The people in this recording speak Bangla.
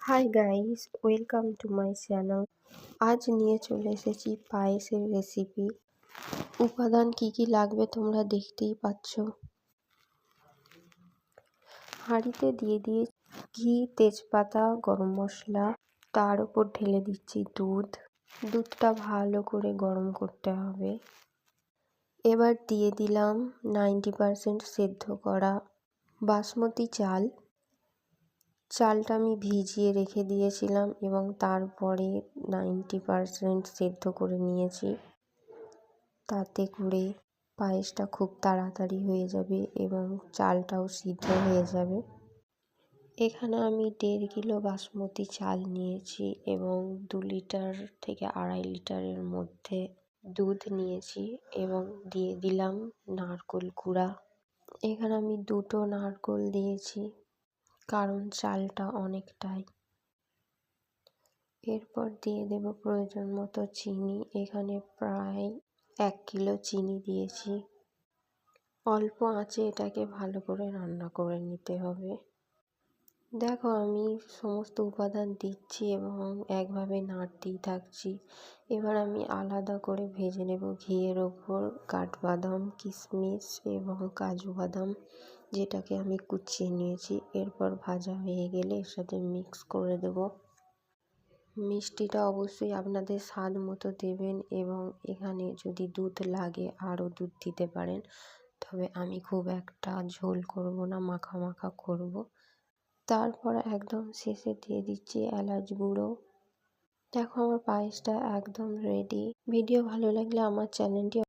Hi guys, welcome to my channel. আজ নিয়ে চলে এসেছি পায়েসের রেসিপি। উপাদান কি কি লাগবে তোমরা দেখতেই পাচ্ছ। হাঁড়িতে দিয়ে দিয়ে ঘি, তেজপাতা, গরম মশলা, তার উপর ঢেলে দিচ্ছি দুধ। দুধটা ভালো করে গরম করতে হবে। এবার দিয়ে দিলাম 90% সেদ্ধ করা বাসমতি চাল। চালটা আমি ভিজিয়ে রেখে দিয়েছিলাম এবং তারপরে 90% সেদ্ধ করে নিয়েছি। তাতে করে পায়েসটা খুব তাড়াতাড়ি হয়ে যাবে এবং চালটাও সিদ্ধ হয়ে যাবে। এখানে আমি 1.5 কিলো বাসমতি চাল নিয়েছি এবং 2 লিটার থেকে 2.5 লিটারের মধ্যে দুধ নিয়েছি এবং দিয়ে দিলাম নারকেল কুড়া। এখানে আমি 2টো নারকেল দিয়েছি কারণ চালটা অনেকটাই। এরপর দিয়ে দেব প্রয়োজন মতো চিনি। এখানে প্রায় 1 কিলো চিনি দিয়েছি। অল্প আঁচে এটাকে ভালো করে রান্না করে নিতে হবে। দেখো, আমি সমস্ত উপাদান দিচ্ছি এবং একভাবে নাড়তেই থাকছি। এবার আমি আলাদা করে ভেজে নেব ঘিয়ের ওপর কাঠবাদাম, কিশমিশ এবং কাজু বাদাম, যেটাকে আমি কুচিয়ে নিয়েছি। এরপর ভাজা হয়ে গেলে এর সাথে মিক্স করে দেব। মিষ্টিটা অবশ্যই আপনাদের স্বাদ মতো দেবেন এবং এখানে যদি দুধ লাগে আরও দুধ দিতে পারেন, তবে আমি খুব একটা ঝোল করব না, মাখা মাখা করব। তারপর একদম শেষে দিয়ে দিচ্ছি এলাচ গুঁড়ো। দেখো, আমার পায়েসটা একদম রেডি। ভিডিও ভালো লাগলে আমার চ্যানেলটি